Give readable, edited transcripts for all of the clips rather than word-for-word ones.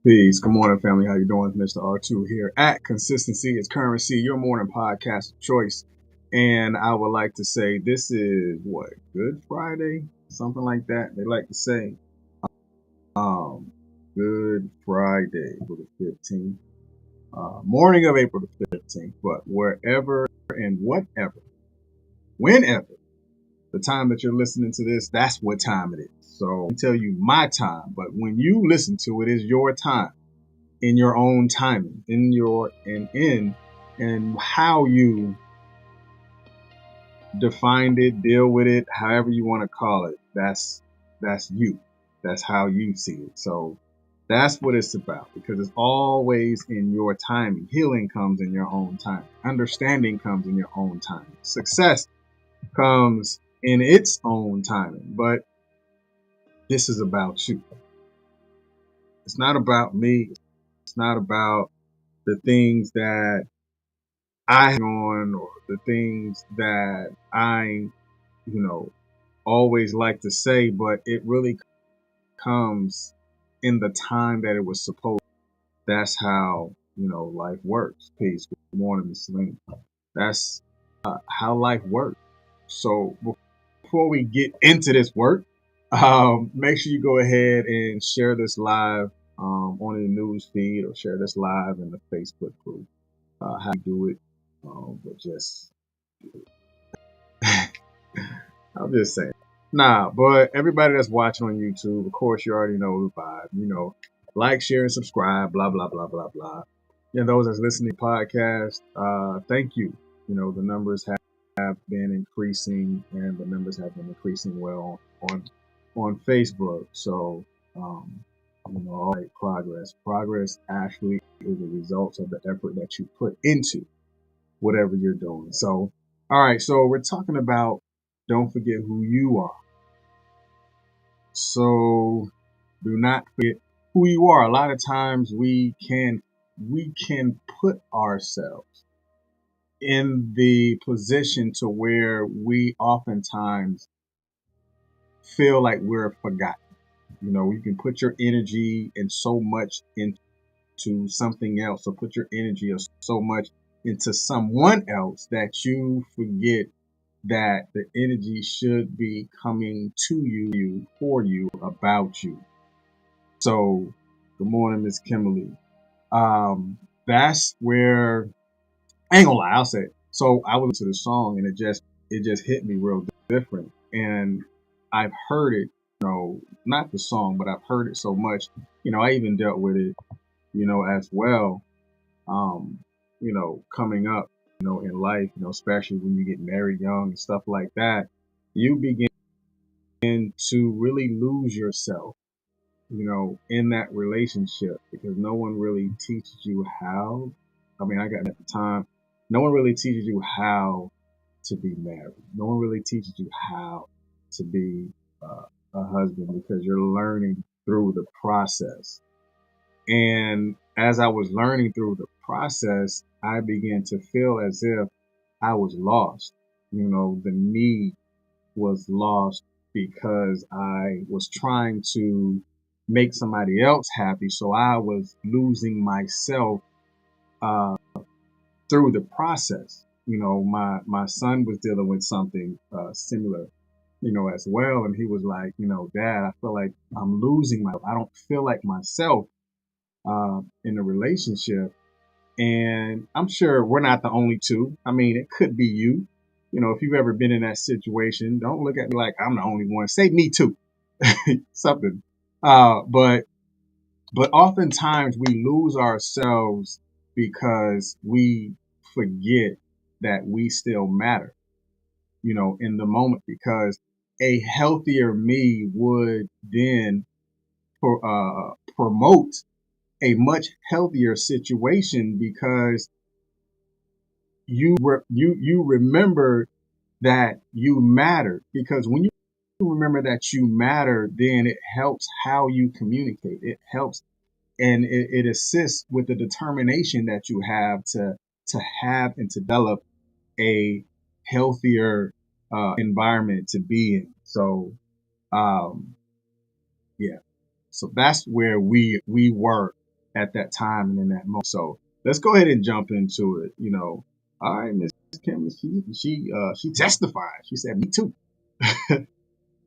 Peace. Good morning, family. How you doing? Mr. R2 here at Consistency is Currency, your morning podcast of choice. And I would like to say this is what, Good Friday? Something like that. They like to say. Um, Good Friday, April the 15th. Morning of April the 15th. But wherever and whatever, whenever the time that you're listening to this, that's what time it is. So I tell you my time, but when you listen to it is your time. In your own timing, and how you defined it, deal with it, however you want to call it. That's you. That's how you see it. So that's what it's about, because it's always in your timing. Healing comes in your own time. Understanding comes in your own time. Success comes in its own timing. But this is about you. It's not about me. It's not about the things that I have on, or the things that I always like to say, but it really comes in the time that it was supposed. That's how, life works. Peace. Good morning, Miss Selena. That's how life works. So before we get into this work, make sure you go ahead and share this live on your news feed, or share this live in the Facebook group. How you do it, but just I'm just saying. Nah, but everybody that's watching on YouTube, of course, you already know the vibe. Like, share, and subscribe, blah, blah, blah, blah, blah. And those that's listening to the podcast, thank you. The numbers have been increasing, and the numbers have been increasing well on Facebook. So, all right, progress. Progress actually is the result of the effort that you put into whatever you're doing. So, all right, so we're talking about don't forget who you are. So do not forget who you are. A lot of times we can put ourselves in the position to where we oftentimes feel like we're forgotten. You can put your energy and so much into something else, or put your energy or so much into someone else, that you forget that the energy should be coming to you, for you, about you. So, good morning, Miss Kimberly. That's where, I ain't gonna lie, I'll say it. So I was to the song, and it just hit me real different. And I've heard it, not the song, but I've heard it so much. I even dealt with it, as well. Um, coming up, in life, especially when you get married young and stuff like that, you begin to really lose yourself, in that relationship, because no one really teaches you how. I mean, I got at the time, no one really teaches you how to be married. No one really teaches you how to be a husband, because you're learning through the process. And as I was learning through the process, I began to feel as if I was lost. The need was lost, because I was trying to make somebody else happy. So I was losing myself uh, through the process. My son was dealing with something similar, as well. And he was like, Dad, I feel like I'm losing myself. I don't feel like myself in a relationship. And I'm sure we're not the only two. I mean, it could be you. If you've ever been in that situation, don't look at me like I'm the only one. Say me too. Something. But oftentimes we lose ourselves because we forget that we still matter, in the moment, because a healthier me would then promote a much healthier situation, because you remember that you matter. Because when you remember that you matter, then it helps how you communicate. It helps, and it assists with the determination that you have to have and to develop a healthier environment to be in. So um, yeah, so that's where we were. at that time and in that moment. So let's go ahead and jump into it. All right, Miss Kim, she testified. She said, "Me too."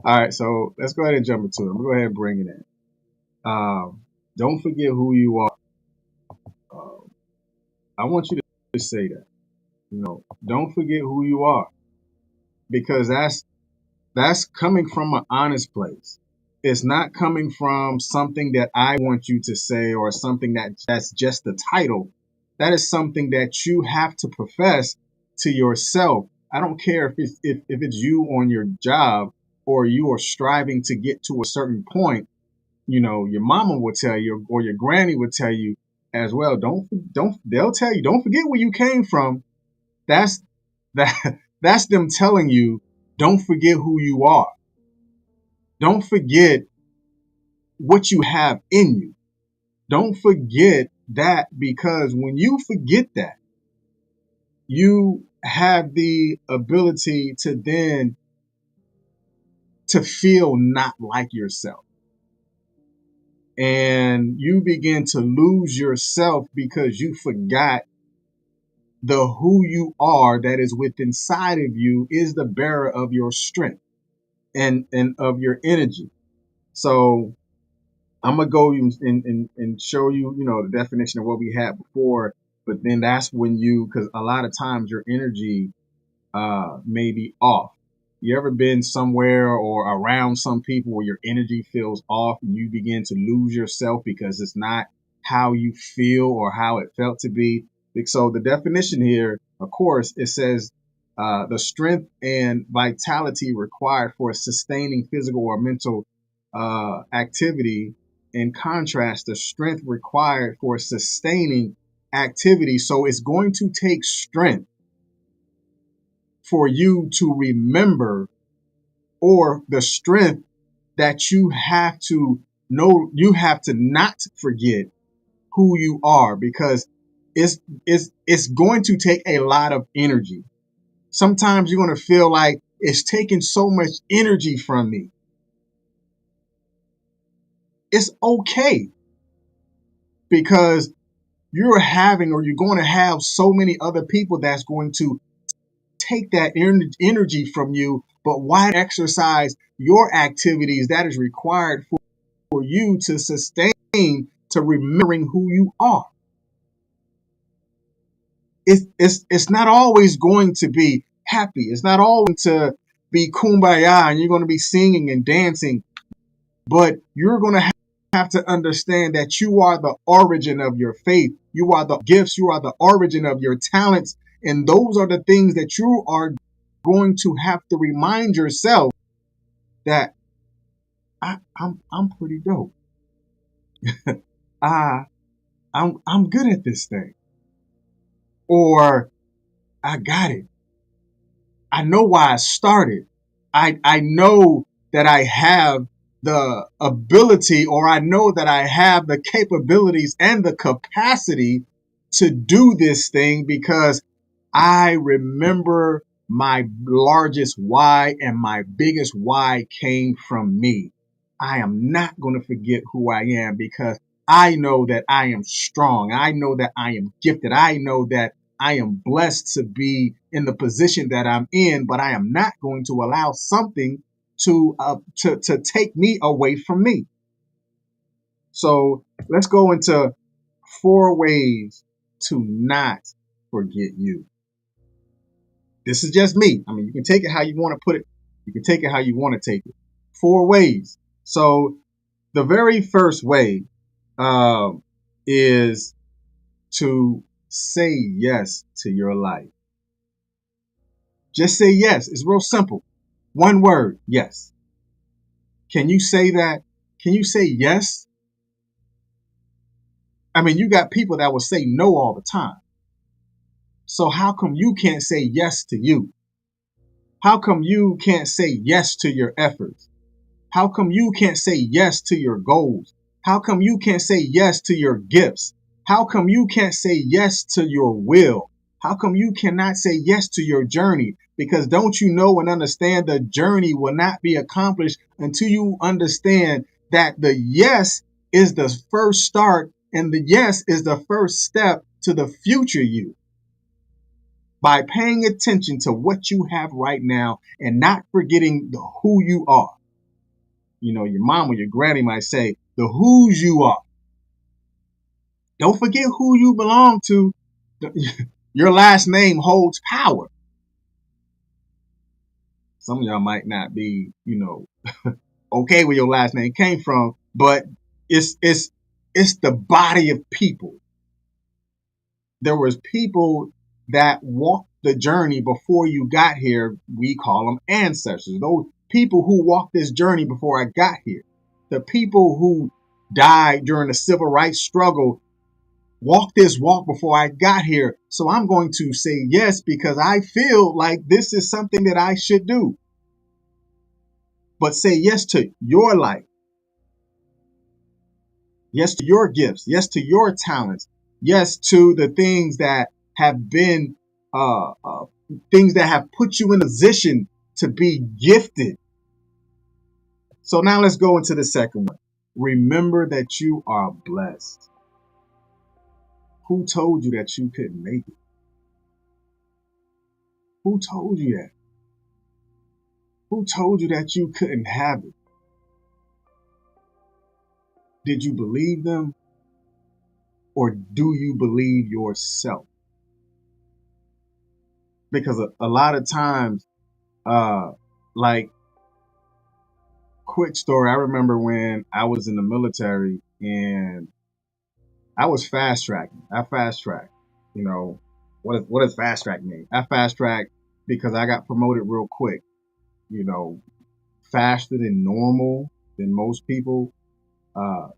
All right, so let's go ahead and jump into it. I'm gonna go ahead and bring it in. Don't forget who you are. I want you to say that. Don't forget who you are, because that's coming from an honest place. It's not coming from something that I want you to say or something that's just the title. That is something that you have to profess to yourself. I don't care if it's you on your job or you are striving to get to a certain point. Your mama will tell you or your granny will tell you as well. They'll tell you, don't forget where you came from. That's that that's them telling you, don't forget who you are. Don't forget what you have in you. Don't forget that, because when you forget that, you have the ability to then to feel not like yourself. And you begin to lose yourself because you forgot the who you are that is within inside of you is the bearer of your strength and of your energy. So I'm gonna go and show you, the definition of what we had before, but then that's when because a lot of times your energy may be off. You ever been somewhere or around some people where your energy feels off and you begin to lose yourself because it's not how you feel or how it felt to be? So the definition here, of course, it says the strength and vitality required for sustaining physical or mental activity. In contrast, the strength required for sustaining activity. So it's going to take strength for you to remember, or the strength that you have to know, you have to not forget who you are, because it's going to take a lot of energy. Sometimes you're going to feel like it's taking so much energy from me. It's okay, because you're going to have so many other people that's going to take that energy from you. But why exercise your activities that is required for you to sustain, to remembering who you are? It's not always going to be happy. It's not always to be kumbaya and you're going to be singing and dancing, but you're going to have to understand that you are the origin of your faith. You are the gifts. You are the origin of your talents. And those are the things that you are going to have to remind yourself that I'm pretty dope. I'm good at this thing. Or I got it. I know why I started. I know that I have the ability, or I know that I have the capabilities and the capacity to do this thing, because I remember my largest why, and my biggest why came from me. I am not going to forget who I am, because I know that I am strong. I know that I am gifted. I know that I am blessed to be in the position that I'm in, but I am not going to allow something to take me away from me. So let's go into 4 ways to not forget you. This is just me. I mean, you can take it how you want to put it. You can take it how you want to take it. 4 ways. So the very first way is to say yes to your life. Just say yes. It's real simple. 1 word, yes. Can you say that? Can you say yes? I mean, you got people that will say no all the time. So how come you can't say yes to you? How come you can't say yes to your efforts? How come you can't say yes to your goals? How come you can't say yes to your gifts? How come you can't say yes to your will? How come you cannot say yes to your journey? Because don't you know and understand, the journey will not be accomplished until you understand that the yes is the first start And the yes is the first step to the future you. By paying attention to what you have right now and not forgetting who you are. You know, your mom or your granny might say, the whose you are. Don't forget who you belong to. Your last name holds power. Some of y'all might not be, okay where your last name came from, but it's the body of people. There was people that walked the journey before you got here. We call them ancestors. Those people who walked this journey before I got here. The people who died during the civil rights struggle walked this walk before I got here. So I'm going to say yes because I feel like this is something that I should do. But say yes to your life. Yes to your gifts. Yes to your talents. Yes to the things that have been things that have put you in a position to be gifted. So now let's go into the second one. Remember that you are blessed. Who told you that you couldn't make it? Who told you that? Who told you that you couldn't have it? Did you believe them? Or do you believe yourself? Because a lot of times, like, quick story, I remember when I was in the military and I was fast tracking. I fast tracked. You know, what does fast track mean? I fast tracked because I got promoted real quick, you know, faster than normal than most people,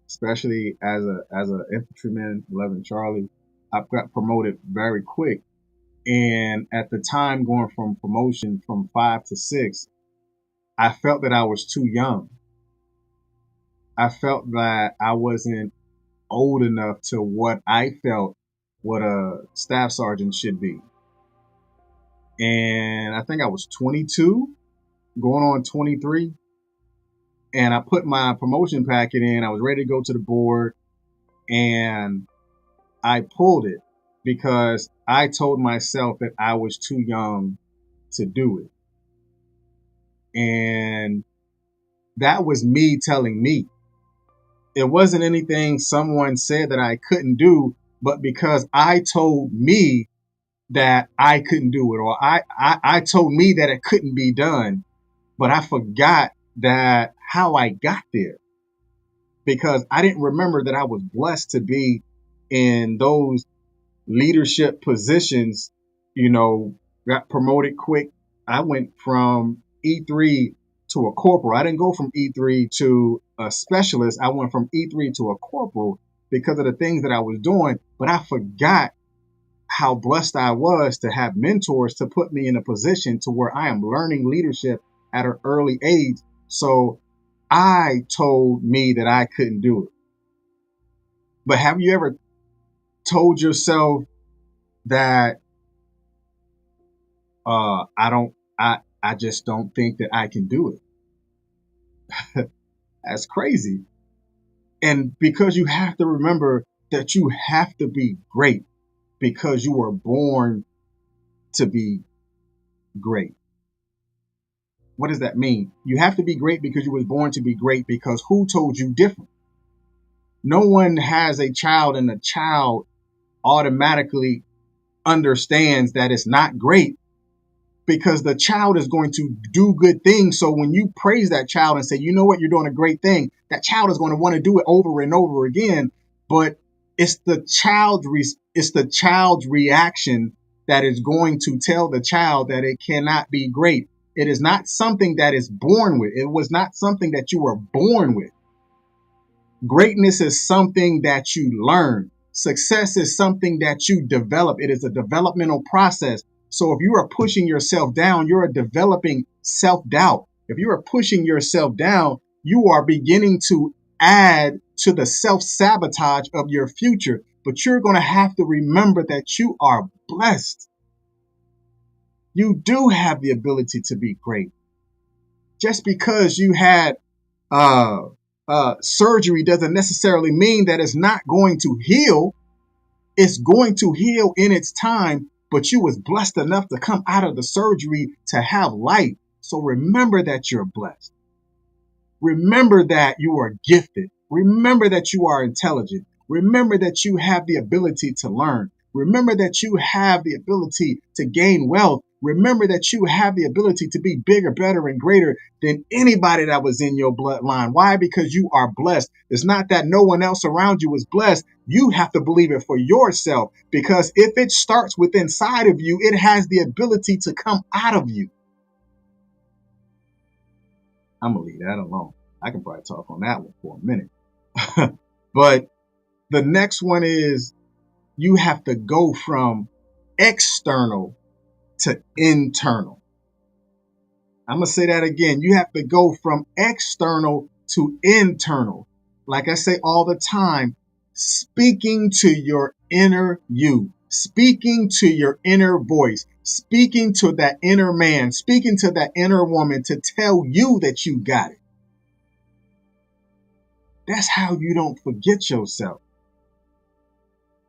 especially as a infantryman, 11 Charlie. I got promoted very quick. And at the time going from promotion from 5 to 6, I felt that I was too young. I felt that I wasn't old enough to what I felt what a staff sergeant should be. And I think I was 22, going on 23. And I put my promotion packet in. I was ready to go to the board. And I pulled it because I told myself that I was too young to do it. And that was me telling me. It wasn't anything someone said that I couldn't do, but because I told me that I couldn't do it, or I told me that it couldn't be done, but I forgot that how I got there because I didn't remember that I was blessed to be in those leadership positions, got promoted quick. I went from E3 to a corporal. I didn't go from E3 to a specialist. I went from E3 to a corporal because of the things that I was doing, but I forgot how blessed I was to have mentors to put me in a position to where I am learning leadership at an early age. So I told me that I couldn't do it. But have you ever told yourself that I just don't think that I can do it? That's crazy. And because you have to remember that you have to be great because you were born to be great. What does that mean? You have to be great because you was born to be great because who told you different? No one has a child and a child automatically understands that it's not great because the child is going to do good things. So when you praise that child and say, you know what, you're doing a great thing, that child is going to want to do it over and over again. But it's the child's reaction that is going to tell the child that it cannot be great. It is not something that is born with. It was not something that you were born with. Greatness is something that you learn. Success is something that you develop. It is a developmental process. So if you are pushing yourself down, you're developing self-doubt. If you are pushing yourself down, you are beginning to add to the self-sabotage of your future. But you're going to have to remember that you are blessed. You do have the ability to be great. Just because you had a surgery doesn't necessarily mean that it's not going to heal. It's going to heal in its time, but you was blessed enough to come out of the surgery to have life. So remember that you're blessed. Remember that you are gifted. Remember that you are intelligent. Remember that you have the ability to learn. Remember that you have the ability to gain wealth. Remember that you have the ability to be bigger, better, and greater than anybody that was in your bloodline. Why? Because you are blessed. It's not that no one else around you is blessed. You have to believe it for yourself, because if it starts with inside of you, it has the ability to come out of you. I'm going to leave that alone. I can probably talk on that one for a minute. But the next one is you have to go from external to internal. I'm going to say that again. You have to go from external to internal. Like I say all the time, speaking to your inner you, speaking to your inner voice, speaking to that inner man, speaking to that inner woman to tell you that you got it. That's how you don't forget yourself.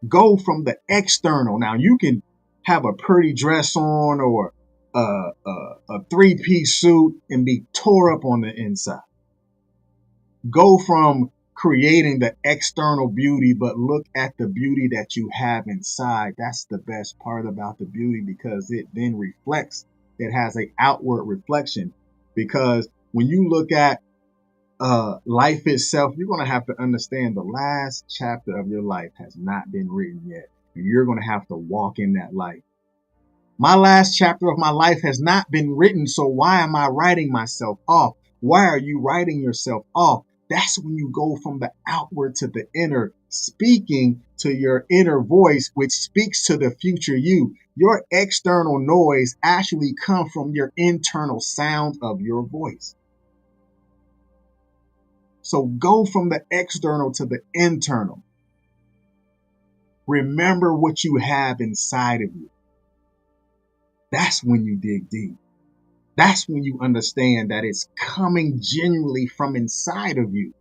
Go from the external. Now you can have a pretty dress on or a three-piece suit and be tore up on the inside. Go from creating the external beauty, but look at the beauty that you have inside. That's the best part about the beauty, because it then reflects. It has an outward reflection. Because when you look at life itself, you're going to have to understand the last chapter of your life has not been written yet. And you're going to have to walk in that life. My last chapter of my life has not been written. So why am I writing myself off? Why are you writing yourself off? That's when you go from the outward to the inner, speaking to your inner voice, which speaks to the future you. Your external noise actually comes from your internal sound of your voice. So go from the external to the internal. Remember what you have inside of you. That's when you dig deep. That's when you understand that it's coming genuinely from inside of you.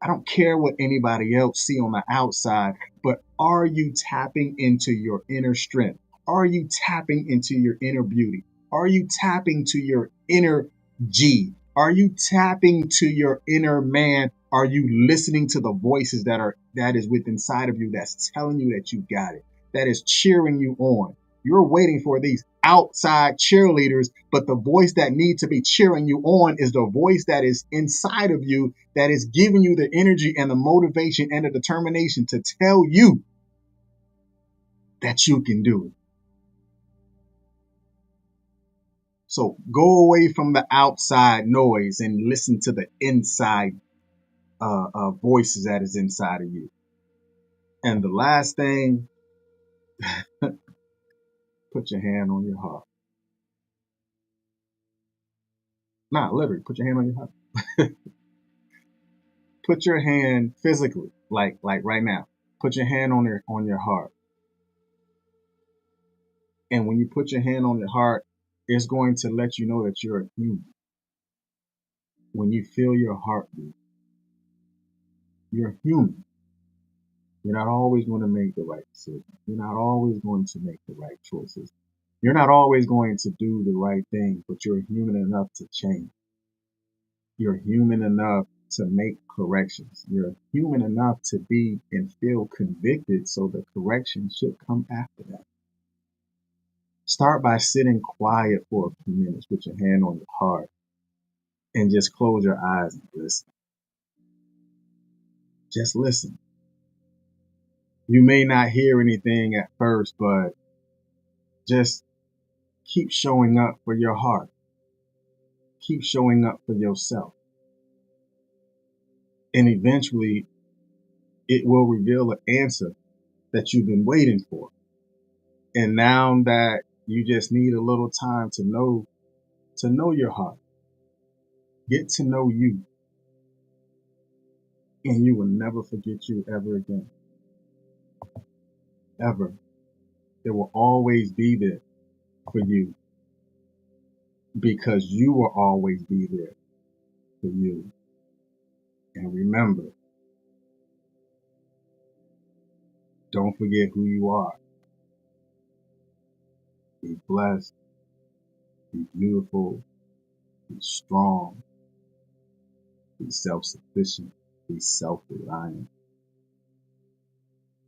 I don't care what anybody else see on the outside, but are you tapping into your inner strength? Are you tapping into your inner beauty? Are you tapping to your inner G? Are you tapping to your inner man? Are you listening to the voices that is within inside of you that's telling you that you got it, that is cheering you on? You're waiting for these outside cheerleaders, but the voice that needs to be cheering you on is the voice that is inside of you, that is giving you the energy and the motivation and the determination to tell you that you can do it. So go away from the outside noise and listen to the inside voices that is inside of you. And the last thing, put your hand on your heart. Nah, literally, put your hand on your heart. Put your hand physically, like right now. Put your hand on your heart. And when you put your hand on your heart, it's going to let you know that you're a human. When you feel your heartbeat, you're human. You're not always going to make the right decision. You're not always going to make the right choices. You're not always going to do the right thing, but you're human enough to change. You're human enough to make corrections. You're human enough to be and feel convicted, so the correction should come after that. Start by sitting quiet for a few minutes with your hand on your heart and just close your eyes and listen. Just listen. You may not hear anything at first, but just keep showing up for your heart. Keep showing up for yourself. And eventually, it will reveal an answer that you've been waiting for. And now that you just need a little time to know your heart, get to know you, and you will never forget you ever again. Ever. It will always be there for you, because you will always be there for you. And remember, don't forget who you are. Be blessed, be beautiful, be strong, be self-sufficient, be self-reliant,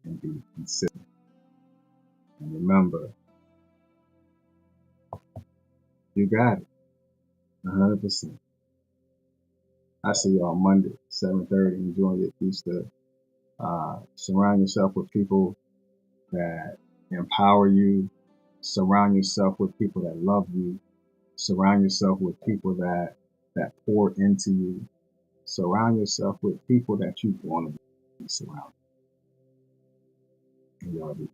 and be consistent. And remember, you got it, 100%. I see y'all Monday, 7:30. Enjoy your Easter. Surround yourself with people that empower you. Surround yourself with people that love you. Surround yourself with people that pour into you. Surround yourself with people that you want to be surrounded. And y'all be